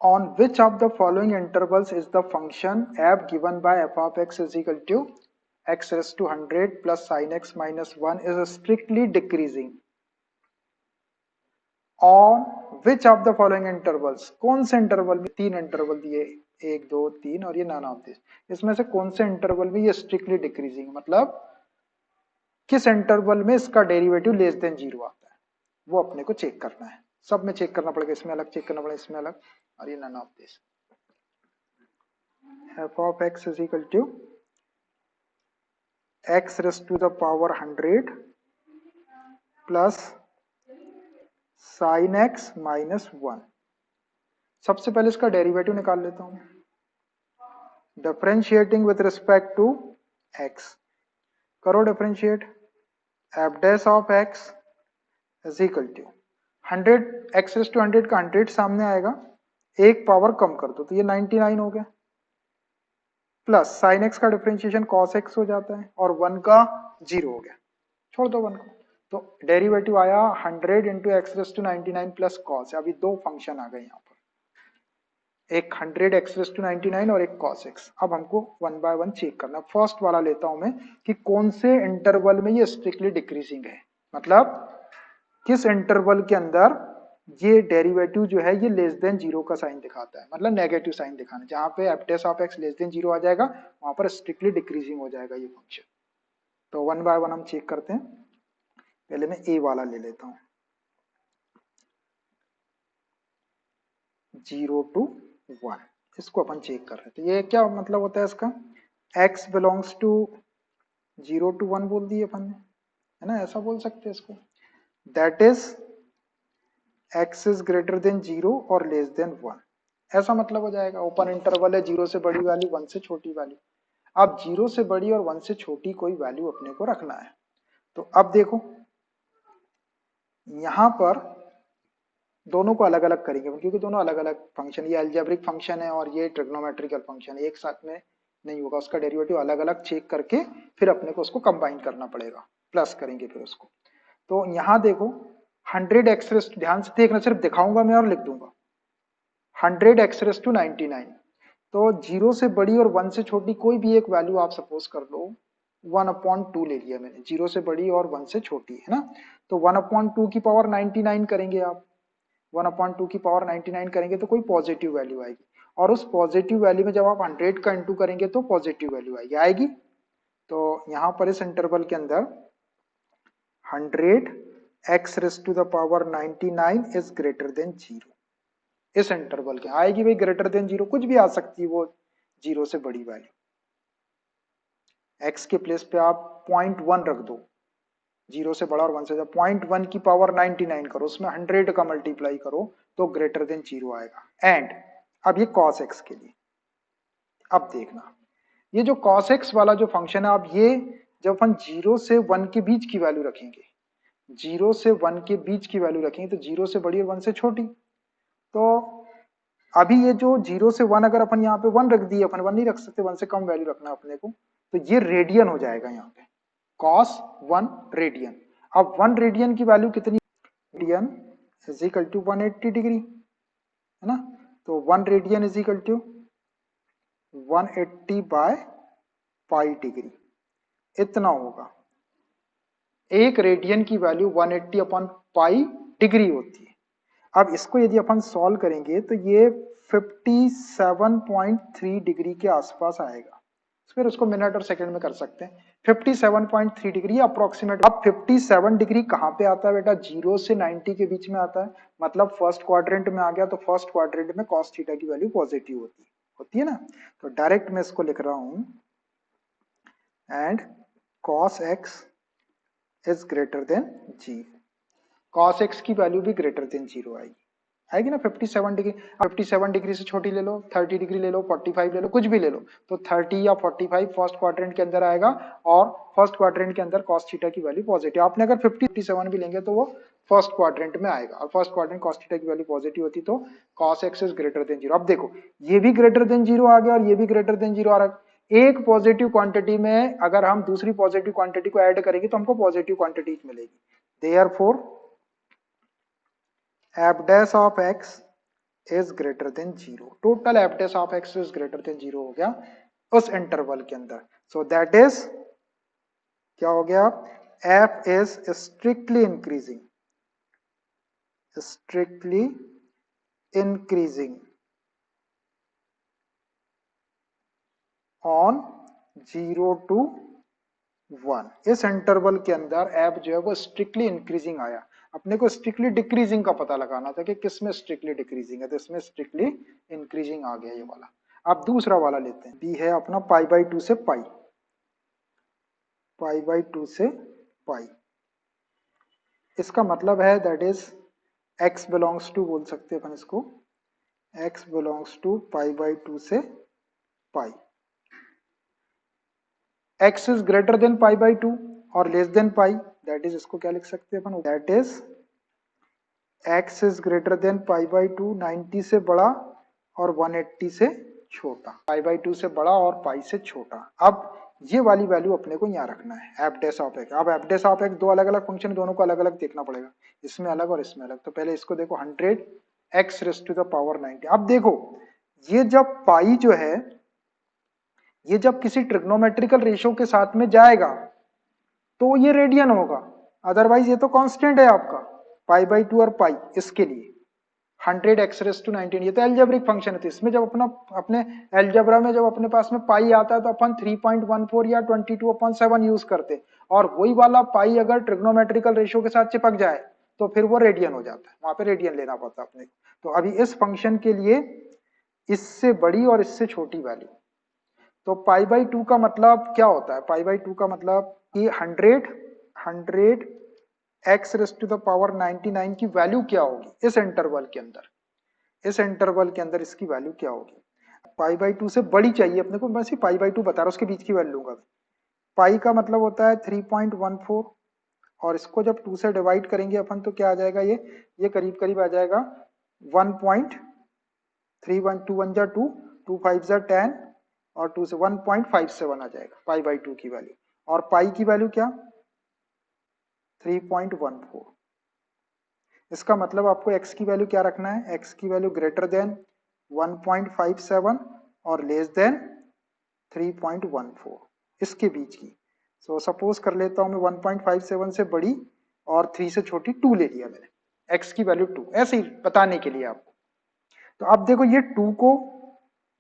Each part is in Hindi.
on which of the following intervals is the function f given by f of x is equal to x raised to 100 plus sin x minus 1 is strictly decreasing? On which of the following intervals, कौन से इंटरवल में, तीन इंटरवल दिए, 1 2 3 और ये नन ऑफ दिस, इसमें से कौन से इंटरवल में ये स्ट्रिक्टली डिक्रीजिंग, मतलब किस इंटरवल में इसका डेरिवेटिव लेस देन जीरो आता है, वो अपने को चेक करना है। सब में चेक करना पड़ेगा, इसमें अलग चेक करना पड़ेगा, इसमें अलग, और ये none of this. f of x is equal to x raised to the power 100 plus sin x minus 1। सबसे पहले इसका डेरिवेटिव निकाल लेता हूं, differentiating with respect to x, करो differentiate, f dash of x is equal to 100, x raise to 100 का 100 सामने आएगा, एक पावर कम कर दो तो ये 99 हो गया, प्लस साइन एक्स का डिफरेंशिएशन कॉस एक्स हो जाता है और 1 का 0 हो गया, छोड़ दो 1 को, तो डेरिवेटिव आया 100 into x raise to 99 plus cos. अभी दो फंक्शन आ गए यहाँ पर, एक 100 एक्स रेज़ टू 99 और एक कॉस एक्स। अब हमको वन बाय वन चेक करना। फर्स्ट वाला लेता हूं मैं कि कौन से इंटरवल में ये स्ट्रिक्टली डिक्रीजिंग है, मतलब किस इंटरवल के अंदर ये डेरिवेटिव जो है ये लेस देन जीरो का साइन दिखाता है, मतलब नेगेटिव साइन दिखाना। जहां पे F dash of X less than zero आ जाएगा वहां पर स्ट्रिक्टली डिक्रीजिंग हो जाएगा ये फंक्शन। तो वन बाय वन हम चेक करते हैं। पहले मैं ए वाला ले लेता हूं, 0 to 1, इसको अपन चेक कर रहे थे। ये क्या मतलब होता है इसका, x बिलोंग्स टू 0 to 1 बोल दिए अपन ने, है ना, ऐसा बोल सकते हैं इसको। That is x is greater than 0 और लेस देन 1, ऐसा मतलब हो जाएगा। ओपन इंटरवल है, 0 से बड़ी वैल्यू 1 से छोटी वैल्यू। अब 0 से बड़ी और 1 से छोटी कोई वैल्यू अपने को रखना है। तो अब देखो यहां पर दोनों को अलग अलग करेंगे क्योंकि दोनों अलग अलग फंक्शन, ये अलजेब्रिक फंक्शन है और ये ट्रिग्नोमेट्रिकल फंक्शन है, एक साथ में नहीं होगा। उसका डेरिवेटिव अलग अलग चेक करके फिर अपने को उसको कंबाइन करना पड़ेगा, प्लस करेंगे फिर उसको। तो यहां देखो 100 एक्स रेज़, ध्यान से देखना, सिर्फ दिखाऊंगा मैं और लिख दूंगा 100 एक्स रेज़ टू 99। तो 0 से बड़ी और 1 से छोटी कोई भी एक वैल्यू आप सपोज कर लो, 1/2 ले लिया मैंने, 0 से बड़ी और 1 से छोटी, है ना। तो 1/2 की पावर 99 करेंगे आप, 1/2 की पावर 99 करेंगे तो कोई पॉजिटिव वैल्यू आएगी, और उस पॉजिटिव वैल्यू में जब आप 100 का इंटू करेंगे तो पॉजिटिव वैल्यू आएगी। तो यहां पर इस इंटरवल के अंदर 100 x raise to the power 99 is greater than 0, इस इंटरवल के आएगी भाई ग्रेटर देन 0, कुछ भी आ सकती है वो 0 से बड़ी वैल्यू। x के प्लेस पे आप 0.1 रख दो, 0 से बड़ा और 1 से, 0.1 की पावर 99 करो, उसमें 100 का मल्टीप्लाई करो तो ग्रेटर देन 0 आएगा। एंड अब ये cos x के लिए, अब देखना ये जो cos x वाला जो फंक्शन है, अब ये जब अपन 0 से 1 के बीच की वैल्यू रखेंगे, 0 से 1 के बीच की वैल्यू रखेंगे तो 0 से बड़ी और 1 से छोटी। तो अभी ये जो 0 से 1 अगर अपन यहाँ पे 1 रख दिए, अपन 1 नहीं रख सकते, 1 से कम वैल्यू रखना अपने को, तो ये रेडियन हो जाएगा यहाँ पे, cos 1 रेडियन। अब 1 रेडियन की वैल्यू कितनी, radian is equal to 180 degree, है ना। तो 1 radian is equal to 180 by pi degree, इतना होगा। एक रेडियन की वैल्यू 180 अपॉन पाई डिग्री होती है। अब इसको यदि अपन सॉल्व करेंगे तो ये 57.3 डिग्री के आसपास आएगा, फिर उसको मिनट और सेकंड में कर सकते हैं। 57.3 डिग्री अप्रोक्सीमेट। अब 57 डिग्री कहाँ पे आता है बेटा, 0 से 90 के बीच में आता है, मतलब फर्स्ट क्वाड्रेंट में आ गया। तो फर्स्ट क्वाड्रेंट में cos थीटा की वैल्यू पॉजिटिव होती है ना। तो डायरेक्ट मैं इसको लिख रहा हूं, and cos x is greater than 0, cos x की वैल्यू भी ग्रेटर देन 0 आएगी ना। 57 डिग्री, 57 डिग्री से छोटी ले लो, 30 डिग्री ले लो, 45 ले लो, कुछ भी ले लो, तो 30 या 45 फर्स्ट क्वाड्रेंट के अंदर आएगा, और फर्स्ट क्वाड्रेंट के अंदर cos थीटा की वैल्यू पॉजिटिव। आपने अगर 57 भी लेंगे तो वो फर्स्ट क्वाड्रेंट में आएगा, और फर्स्ट क्वाड्रेंट cos थीटा की वैल्यू पॉजिटिव होती तो cos x is greater than 0। अब देखो ये भी ग्रेटर देन 0 आ गया और ये भी ग्रेटर देन 0 आ रहा है। एक पॉजिटिव क्वांटिटी में अगर हम दूसरी पॉजिटिव क्वांटिटी को ऐड करेंगे तो हमको पॉजिटिव क्वांटिटी मिलेगी। Therefore f dash of x is greater than 0, total F dash of X is greater than 0 हो गया उस इंटरवल के अंदर। सो दैट इज क्या हो गया, F is strictly increasing, strictly increasing on 0 to 1। इस इंटरवल के अंदर एफ जो है वो स्ट्रिक्टली इंक्रीजिंग आया। अपने को स्ट्रिक्टली डिक्रीजिंग का पता लगाना था कि किस में स्ट्रिक्टली डिक्रीजिंग है, तो इसमें स्ट्रिक्टली इंक्रीजिंग आ गया ये वाला। अब दूसरा वाला लेते हैं, बी है अपना पाई बाई 2 से पाई, पाई बाई 2 से पाई। इसका मतलब है that is x belongs to, बोल सकते हैं अपन इसको, x belongs to pi by 2 से pi. x is greater than pi by 2 और less than pi, that is इसको क्या लिख सकते हैं अपन, that is x is greater than pi by 2, 90 से बड़ा और 180 से छोटा, पाई बाई 2 से बड़ा और पाई से छोटा। अब ये वाली वैल्यू अपने को यहाँ रखना है, एफ डैश ऑफ एक्स। अब एफ डैश ऑफ एक्स दो अलग अलग फंक्शन, दोनों को अलग अलग देखना पड़ेगा, इसमें अलग और इसमें अलग। तो पहले इसको देखो 100 x raise to the power 90। अब देखो ये जब पाई जो है ये जब किसी ट्रिग्नोमेट्रिकल रेशियो के साथ में जाएगा तो ये रेडियन होगा, अदरवाइज ये तो कांस्टेंट है आपका पाई बाई 2 और पाई। इसके लिए 100 एक्स रेस टू 19 ये तो एल्जेब्रिक फंक्शन है, तो इसमें जब अपने एल्जेब्रा में जब अपने पास में पाई आता है तो अपन 3.14 या 22/7 यूज करते, और वही वाला पाई अगर ट्रिग्नोमेट्रिकल रेशियो के साथ चिपक जाए तो फिर वो रेडियन हो जाता है, वहां पे रेडियन लेना पड़ता है अपने। तो अभी इस फंक्शन के लिए इससे बड़ी और इससे छोटी वैल्यू, तो पाई बाई 2 का मतलब क्या होता है, पाई बाई 2 का मतलब कि 100 x raise to the power 99 की वैल्यू क्या होगी इस इंटरवल के अंदर, इस इंटरवल के अंदर इसकी वैल्यू क्या होगी। पाई बाई 2 से बड़ी चाहिए अपने को, मैं सिर्फ पाई बाई 2 बता रहा हूं, उसके बीच की वैल्यू लूंगा। पाई का मतलब होता है 3.14 और इसको जब 2 से डिवाइड करेंगे अपन तो क्या आ जाएगा, ये करीब करीब आ जाएगा 1.31, 2 1 जा 2, 2 5 जा 10 और 2 से 1.57 आ जाएगा पाई बाई 2 की वैल्यू। और पाई की वैल्यू क्या 3.14। इसका मतलब आपको x की वैल्यू क्या रखना है, x की वैल्यू ग्रेटर देन 1.57 और लेस देन 3.14, इसके बीच की। सो सपोज कर लेता हूं मैं 1.57 से बड़ी और 3 से छोटी 2 ले लिया मैंने, x की वैल्यू 2, ऐसे ही बताने के लिए आपको। तो अब देखो ये 2 को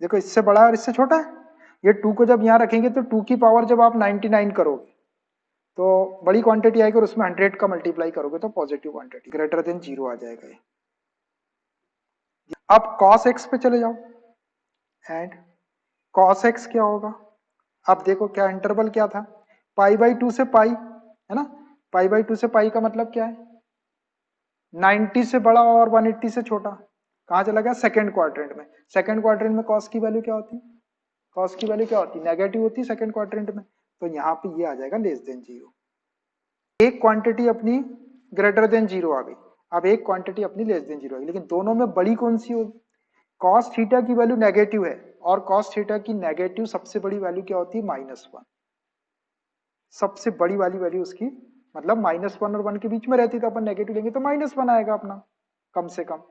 देखो इससे बड़ा और इससे छोटा है, ये 2 को जब यहां रखेंगे तो 2 की पावर जब आप 99 करोगे तो बड़ी क्वांटिटी आएगी और उसमें 100 का मल्टीप्लाई करोगे तो पॉजिटिव क्वांटिटी ग्रेटर देन 0 आ जाएगा ये। अब cos x पे चले जाओ एंड cos x क्या होगा। अब देखो क्या इंटरवल क्या था, पाई बाई 2 से पाई है ना, पाई बाई 2 से पाई का मतलब क्या है 90 से बड़ा और 180 से छोटा। कहां चला गया, सेकंड क्वाड्रेंट में। सेकंड क्वाड्रेंट में cos की वैल्यू क्या होती है, cos की वैल्यू क्या होती है नेगेटिव होती है सेकंड क्वाड्रेंट में, तो यहाँ पे ये आ जाएगा लेस देन 0। एक क्वांटिटी अपनी ग्रेटर देन 0 आ गई, अब एक क्वांटिटी अपनी लेस देन 0 आ गई, लेकिन दोनों में बड़ी कौन सी होगी, cos थीटा की वैल्यू नेगेटिव है और cos थीटा की नेगेटिव सबसे बड़ी वैल्यू क्या होती है -1, सबसे बड़ी वाली वैल्यू उसकी मतलब -1 और 1 के बीच में रहती, तो अपन नेगेटिव लेंगे तो -1 आएगा अपना कम से कम,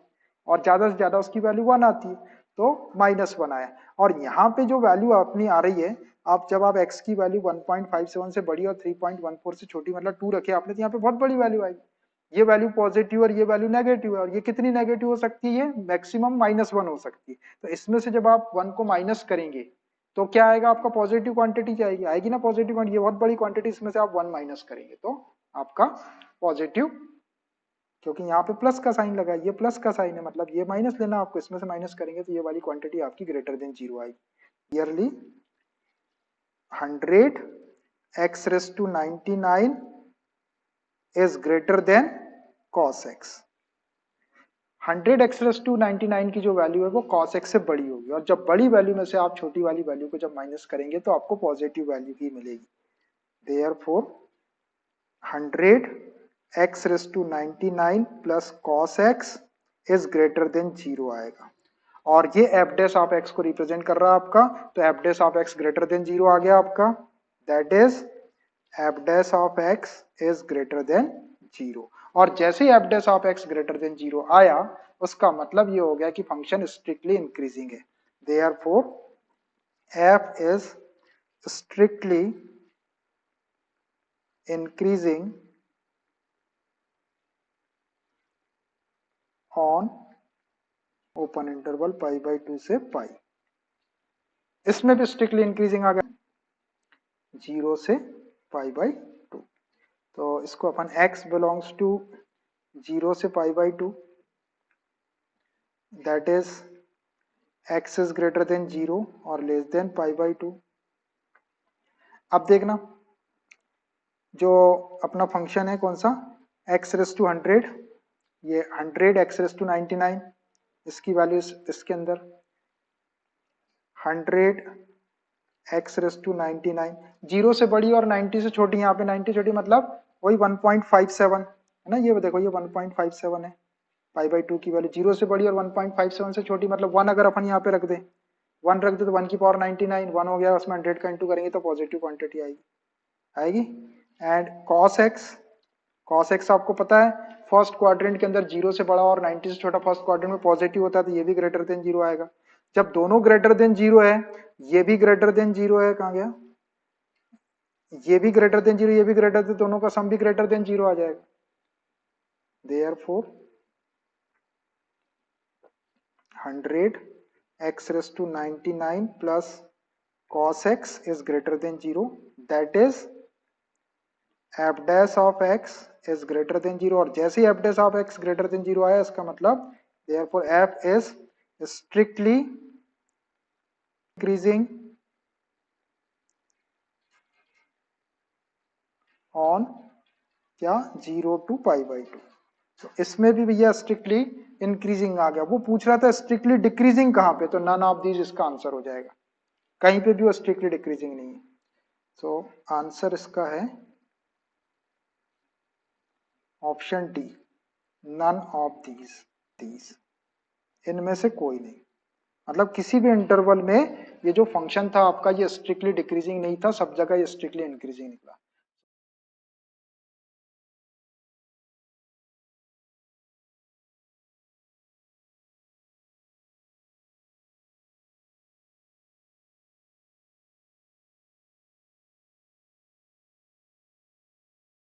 और ज्यादा से ज्यादा उसकी वैल्यू 1 आती है तो -1 आया। और यहाँ पे जो वैल्यू अपनी आ रही है, आप जब आप x की वैल्यू 1.57 से बड़ी और 3.14 से छोटी मतलब 2 रखे आपने, तो यहाँ पे बहुत बड़ी वैल्यू आएगी, ये वैल्यू पॉजिटिव और ये वैल्यू नेगेटिव है, और ये कितनी नेगेटिव हो सकती है, मैक्सिमम -1 हो सकती है। तो इसमें से जब आप 1 को माइनस करेंगे तो क्या आएगा आपका पॉजिटिव क्वांटिटी आएगी ना, पॉजिटिव क्वांटिटी, ये बहुत बड़ी क्वांटिटी, इसमें से आप 1 माइनस करेंगे तो आपका पॉजिटिव, क्योंकि यहाँ पे प्लस का साइन लगा है, ये प्लस का साइन है मतलब ये माइनस लेना आपको, इसमें से माइनस करेंगे तो ये वाली क्वांटिटी आपकी ग्रेटर देन 0 आएगी। Clearly 100 x raise to 99 is greater than cos x। 100 x raise to 99 की जो वैल्यू है वो cos x से बड़ी होगी, और जब बड़ी वैल्यू में से आप छोटी वाली वैल्यू को जब माइनस करेंगे तो आपको पॉजिटिव वैल्यू ही मिलेगी। Therefore 100 x raise to 99 plus cos x is greater than 0 आएगा, और ये एफ डैश ऑफ एक्स को रिप्रेजेंट कर रहा है आपका, तो F dash of X greater than 0 आ गया आपका, that is F dash of X is greater than 0। और जैसे ही F dash of X greater than 0 आया उसका मतलब ये हो गया कि फंक्शन स्ट्रिक्टली इंक्रीजिंग है। Therefore f is strictly increasing on open interval pi by 2 से पाई। इसमें भी स्ट्रिक्टली इंक्रीजिंग आ गया 0 से पाई बाई 2। तो इसको अपन x बिलोंग्स टू 0 से पाई by 2, that is x is greater than 0 और लेस देन पाई बाई 2। अब देखना जो अपना फंक्शन है कौन सा, x रेस टू 100, ये 100 x रेस टू 99, इसकी वैल्यू इसके अंदर 100 x रेस टू 99, 0 से बड़ी और 90 से छोटी, यहाँ पे 90 छोटी मतलब वही 1.57 है ना, ये देखो ये 1.57 है, पाई बाई 2 की वैल्यू 0 से बड़ी और 1.57 से छोटी मतलब 1 अगर अपन यहाँ पे रख दें, 1 रख दे तो 1 की पावर 99, 1 हो गया, उसमें 100 का इंटू करेंगे तो पॉजिटिव क्वांटिटी आएगी। एंड cos x आपको पता है फर्स्ट क्वाड्रेंट के अंदर 0 से बड़ा और 90 से छोटा फर्स्ट क्वाड्रेंट में पॉजिटिव होता है, तो ये भी ग्रेटर देन 0 आएगा। जब दोनों ग्रेटर देन 0 है, ये भी ग्रेटर देन 0 है, कहाँ गया, ये भी ग्रेटर देन 0, ये भी ग्रेटर देन, दोनों का सम भी ग्रेटर देन 0 आ जाएगा। Therefore 100 x raised to 99 plus cos x is greater than 0, that is f dash of x is greater than 0, और जैसे ही f dash of x greater than 0 आया इसका मतलब therefore f is strictly increasing on क्या 0 to pi by 2। तो इसमें भी भैया स्ट्रिक्टली इंक्रीजिंग आ गया। वो पूछ रहा था स्ट्रिक्टली डिक्रीजिंग कहाँ पे, तो नन ऑफ दीज इसका आंसर हो जाएगा, कहीं पे भी वो स्ट्रिक्टली डिक्रीजिंग नहीं है। सो आंसर इसका है option D, none of these, इनमें से कोई नहीं। मतलब किसी भी इंटरवल में ये जो फंक्शन था आपका ये स्ट्रिक्टली डिक्रीजिंग नहीं था, सब जगह ये स्ट्रिक्टली इंक्रीजिंग निकला।